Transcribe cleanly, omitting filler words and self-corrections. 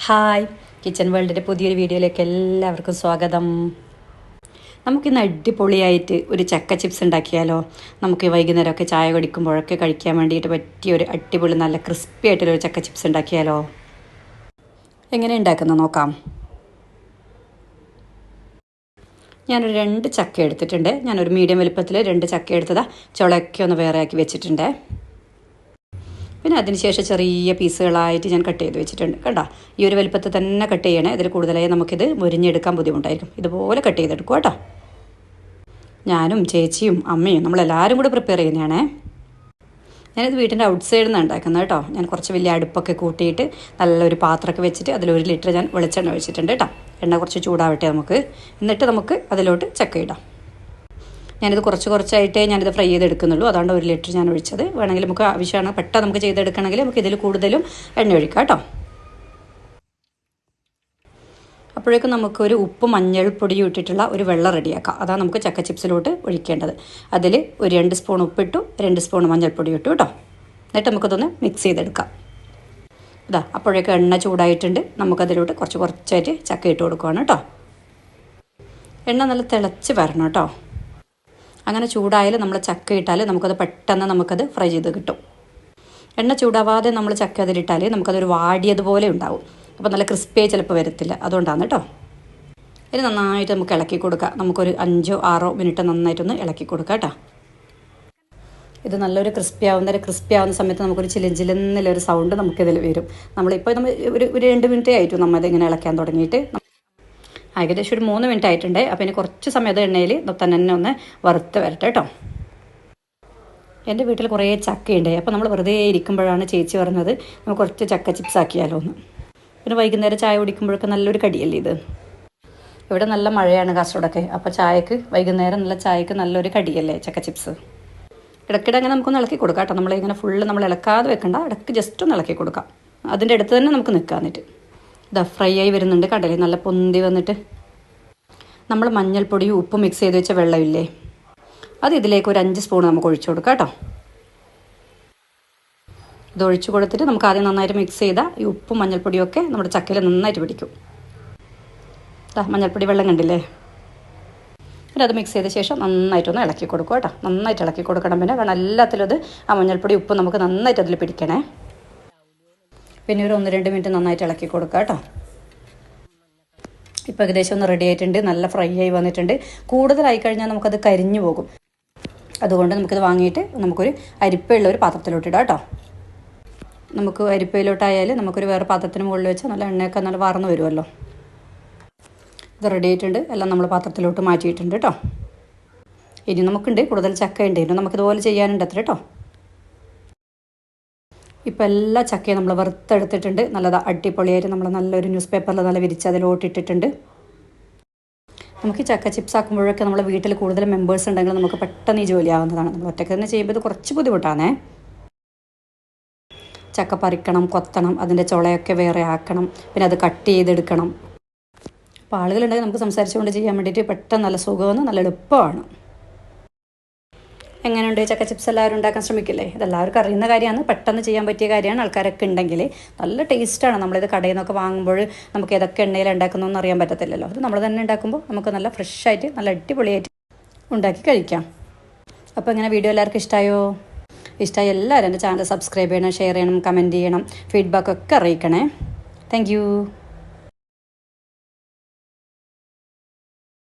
Hi, kitchen വേൾഡിൻ്റെ പുതിയൊരു വീഡിയോയിലേക്ക് എല്ലാവർക്കും സ്വാഗതം. നമുക്കിന്ന് അടിപൊളിയായിട്ട് ഒരു ചക്ക ചിപ്സ് ഉണ്ടാക്കിയാലോ? നമുക്ക് വൈകുന്നേരമൊക്കെ ചായ കുടിക്കുമ്പോഴൊക്കെ കഴിക്കാൻ വേണ്ടിയിട്ട് പറ്റിയ ഒരു അടിപൊളി നല്ല ക്രിസ്പി ആയിട്ടുള്ളൊരു ചക്ക ചിപ്സ് ഉണ്ടാക്കിയാലോ? എങ്ങനെ ഉണ്ടാക്കുന്നത് നോക്കാം. ഞാനൊരു 2 ചക്ക എടുത്തിട്ടുണ്ട്. ഞാനൊരു മീഡിയം വലുപ്പത്തിൽ 2 ചക്ക എടുത്തതാണ്. ചുളയൊക്കെ ഒന്ന് വേറെ ആക്കി വെച്ചിട്ടുണ്ട്. പിന്നെ അതിനുശേഷം ചെറിയ പീസുകളായിട്ട് ഞാൻ കട്ട് ചെയ്ത് വെച്ചിട്ടുണ്ട്. കണ്ടോ, ഈ ഒരു വലുപ്പത്തിൽ തന്നെ കട്ട് ചെയ്യണേ. ഇതിൽ കൂടുതലായി നമുക്കിത് മുരിഞ്ഞെടുക്കാൻ ബുദ്ധിമുട്ടായിരിക്കും. ഇതുപോലെ കട്ട് ചെയ്തെടുക്കുക കേട്ടോ. ഞാനും ചേച്ചിയും അമ്മയും നമ്മളെല്ലാവരും കൂടി പ്രിപ്പയർ ചെയ്യുന്നതാണേ. ഞാനിത് വീട്ടിൻ്റെ ഔട്ട് സൈഡിൽ നിന്നാണ് ഉണ്ടാക്കുന്നത് കേട്ടോ. ഞാൻ കുറച്ച് വലിയ അടുപ്പൊക്കെ കൂട്ടിയിട്ട് നല്ലൊരു പാത്രമൊക്കെ വെച്ചിട്ട് അതിൽ 1 ലിറ്റർ ഞാൻ വെളിച്ചെണ്ണ ഒഴിച്ചിട്ടുണ്ട് കേട്ടോ. എണ്ണ കുറച്ച് ചൂടാവട്ടെ എന്നിട്ട് നമുക്ക് അതിലോട്ട് ചക്ക ഇടാം. ഞാനിത് കുറച്ചായിട്ടേ ഞാനിത് ഫ്രൈ ചെയ്തെടുക്കുന്നുള്ളൂ. അതുകൊണ്ട് 1 ലിറ്റർ ഞാൻ ഒഴിച്ചത്. വേണമെങ്കിൽ നമുക്ക് ആവശ്യമാണ്, പെട്ടെന്ന് നമുക്ക് ചെയ്തെടുക്കണമെങ്കിൽ നമുക്ക് ഇതിൽ കൂടുതലും എണ്ണ ഒഴിക്കാം കേട്ടോ. അപ്പോഴേക്കും നമുക്കൊരു ഉപ്പ് മഞ്ഞൾപ്പൊടിയും ഇട്ടിട്ടുള്ള ഒരു വെള്ളം റെഡിയാക്കാം. അതാണ് നമുക്ക് ചക്ക ചിപ്സിലോട്ട് ഒഴിക്കേണ്ടത്. അതിൽ ഒരു 2 സ്പൂൺ ഉപ്പിട്ടു, 2 സ്പൂൺ മഞ്ഞൾപ്പൊടി ഇട്ടു കേട്ടോ. എന്നിട്ട് നമുക്കതൊന്ന് മിക്സ് ചെയ്തെടുക്കാം. അപ്പോഴേക്കും എണ്ണ ചൂടായിട്ടുണ്ട്. നമുക്കതിലോട്ട് കുറച്ചായിട്ട് ചക്ക ഇട്ട് കൊടുക്കുകയാണ് കേട്ടോ. എണ്ണ നല്ല തിളച്ച് വരണം കേട്ടോ. അങ്ങനെ ചൂടായാലും നമ്മൾ ചക്ക ഇട്ടാൽ നമുക്കത് ഫ്രൈ ചെയ്ത് കിട്ടും. എണ്ണ ചൂടാവാതെ നമ്മൾ ചക്ക അതിലിട്ടാൽ നമുക്കതൊരു വാടിയതുപോലെ ഉണ്ടാവും. അപ്പോൾ നല്ല ക്രിസ്പിയായി ചിലപ്പോൾ വരത്തില്ല. അതുകൊണ്ടാണ് കേട്ടോ. ഇനി നന്നായിട്ട് നമുക്ക് ഇളക്കി കൊടുക്കാം. നമുക്കൊരു 5-6 മിനിറ്റ് നന്നായിട്ടൊന്ന് ഇളക്കി കൊടുക്കാം കേട്ടോ. ഇത് നല്ലൊരു ക്രിസ്പി ആവുന്ന സമയത്ത് നമുക്കൊരു ചിലെന്നുള്ളൊരു സൗണ്ട് നമുക്കിതിൽ വരും. നമ്മൾ ഒരു 2 മിനിറ്റേ ആയിട്ടും നമ്മളിതിങ്ങനെ ഇളക്കാൻ തുടങ്ങിയിട്ട്. ഏകദേശം ഒരു 3 മിനിറ്റ് ആയിട്ടുണ്ട്. അപ്പോൾ ഇനി കുറച്ച് സമയത്ത് എണ്ണയിൽ തന്നെ ഒന്ന് വറുത്ത് വരട്ടെ കേട്ടോ. എൻ്റെ വീട്ടിൽ കുറേ ചക്കയുണ്ട്. അപ്പോൾ നമ്മൾ വെറുതെ ഇരിക്കുമ്പോഴാണ് ചേച്ചി പറഞ്ഞത് നമുക്ക് കുറച്ച് ചക്ക ചിപ്സ് ആക്കിയാലോ എന്ന്. പിന്നെ വൈകുന്നേരം ചായ കുടിക്കുമ്പോഴൊക്കെ നല്ലൊരു കടിയല്ലേ ഇത്. ഇവിടെ നല്ല മഴയാണ് കാസർഗോഡൊക്കെ. അപ്പോൾ വൈകുന്നേരം നല്ല ചായക്ക് നല്ലൊരു കടിയല്ലേ ചക്ക ചിപ്സ്. ഇടയ്ക്കിടെ അങ്ങനെ നമുക്കൊന്ന് ഇളക്കി കൊടുക്കാം കേട്ടോ. നമ്മളിങ്ങനെ ഫുള്ള് നമ്മൾ ഇളക്കാതെ വെക്കണ്ട, ഇടയ്ക്ക് ജസ്റ്റ് ഒന്ന് ഇളക്കി കൊടുക്കാം. അതിൻ്റെ അടുത്ത് തന്നെ നമുക്ക് നിൽക്കാന്നിട്ട്. ഫ്രൈ ആയി വരുന്നുണ്ട്. കടലേ നല്ല പൊന്തി വന്നിട്ട് നമ്മൾ മഞ്ഞൾപ്പൊടിയും ഉപ്പും മിക്സ് ചെയ്ത് വെച്ച വെള്ളമില്ലേ, അത് ഇതിലേക്ക് ഒരു 5 സ്പൂൺ നമുക്ക് ഒഴിച്ചു കൊടുക്കാം കേട്ടോ. ഇത് ഒഴിച്ചു കൊടുത്തിട്ട് നമുക്ക് ആദ്യം നന്നായിട്ട് മിക്സ് ചെയ്താൽ ഈ ഉപ്പും മഞ്ഞൾപ്പൊടിയും ഒക്കെ നമ്മുടെ ചക്കയിൽ നന്നായിട്ട് പിടിക്കും. മഞ്ഞൾപ്പൊടി വെള്ളം കണ്ടില്ലേ. പിന്നെ അത് മിക്സ് ചെയ്ത ശേഷം നന്നായിട്ടൊന്ന് ഇളക്കി കൊടുക്കുക കേട്ടോ. നന്നായിട്ട് ഇളക്കി കൊടുക്കണം. പിന്നെ കാരണം എല്ലാത്തിലും അത് ആ മഞ്ഞൾപ്പൊടി ഉപ്പ് നമുക്ക് നന്നായിട്ട് അതിൽ പിടിക്കണേ. പിന്നെ ഒരു 1-2 മിനിറ്റ് നന്നായിട്ട് ഇളക്കി കൊടുക്കുക കേട്ടോ. ഇപ്പോൾ ഏകദേശം ഒന്ന് റെഡി ആയിട്ടുണ്ട്. നല്ല ഫ്രൈ ആയി വന്നിട്ടുണ്ട്. കൂടുതലായി കഴിഞ്ഞാൽ നമുക്കത് കരിഞ്ഞു പോകും. അതുകൊണ്ട് നമുക്കിത് വാങ്ങിയിട്ട് നമുക്കൊരു അരിപ്പയുള്ള ഒരു പാത്രത്തിലോട്ട് ഇടാം കേട്ടോ. നമുക്ക് അരിപ്പയിലോട്ടായാൽ നമുക്കൊരു വേറെ പാത്രത്തിന് മുകളിൽ വെച്ചാൽ നല്ല എണ്ണയൊക്കെ നല്ല വാർന്ന് വരുമല്ലോ. ഇത് റെഡി ആയിട്ടുണ്ട്. എല്ലാം നമ്മൾ പാത്രത്തിലോട്ട് മാറ്റിയിട്ടുണ്ട് കേട്ടോ. ഇനി നമുക്കുണ്ട് കൂടുതൽ ചക്ക ഉണ്ട്. ഇനി നമുക്കിതുപോലെ ചെയ്യാനുണ്ട് അത്ര കേട്ടോ. ഇപ്പോൾ എല്ലാ ചക്കയും നമ്മൾ വറുത്തെടുത്തിട്ടുണ്ട്. അടിപൊളിയായിട്ട് നമ്മൾ നല്ലൊരു ന്യൂസ് പേപ്പറിൽ നല്ല വിരിച്ച് അതിലോട്ടിട്ടിട്ടുണ്ട്. നമുക്ക് ഈ ചക്ക ചിപ്സ് ആക്കുമ്പോഴൊക്കെ നമ്മളെ വീട്ടിൽ കൂടുതൽ മെമ്പേഴ്സ് ഉണ്ടെങ്കിൽ നമുക്ക് പെട്ടെന്ന് ഈ ജോലി ആവുന്നതാണ്. നമ്മൾ ഒറ്റയ്ക്ക് തന്നെ ചെയ്യുമ്പോൾ ഇത് കുറച്ച് ബുദ്ധിമുട്ടാണേ. ചക്ക പറിക്കണം, കൊത്തണം, അതിൻ്റെ ചുളയൊക്കെ വേറെ ആക്കണം, പിന്നെ അത് കട്ട് ചെയ്തെടുക്കണം. അപ്പോൾ ആളുകളുണ്ടെങ്കിൽ നമുക്ക് സംസാരിച്ചുകൊണ്ട് ചെയ്യാൻ വേണ്ടിയിട്ട് പെട്ടെന്ന് നല്ല സുഖമെന്ന് നല്ല എളുപ്പമാണ്. എങ്ങനെയുണ്ട് ചക്ക ചിപ്സ്? എല്ലാവരും ഉണ്ടാക്കാൻ ശ്രമിക്കില്ലേ? ഇതെല്ലാവർക്കും അറിയുന്ന കാര്യമാണ്, പെട്ടെന്ന് ചെയ്യാൻ പറ്റിയ കാര്യമാണ്. ആൾക്കാരൊക്കെ ഉണ്ടെങ്കിൽ നല്ല ടേസ്റ്റാണ്. നമ്മളിത് കടയിൽ നിന്നൊക്കെ വാങ്ങുമ്പോൾ നമുക്ക് ഏതൊക്കെ എണ്ണയിൽ ഉണ്ടാക്കുന്നതെന്ന് അറിയാൻ പറ്റത്തില്ലല്ലോ. അത് നമ്മൾ തന്നെ ഉണ്ടാക്കുമ്പോൾ നമുക്ക് നല്ല ഫ്രഷായിട്ട് നല്ല അടിപൊളിയായിട്ട് ഉണ്ടാക്കി കഴിക്കാം. അപ്പോൾ ഇങ്ങനെ വീഡിയോ എല്ലാവർക്കും ഇഷ്ടമായി എല്ലാവരും എൻ്റെ ചാനൽ സബ്സ്ക്രൈബ് ചെയ്യണം, ഷെയർ ചെയ്യണം, കമൻറ്റ് ചെയ്യണം, ഫീഡ്ബാക്കൊക്കെ അറിയിക്കണേ. താങ്ക്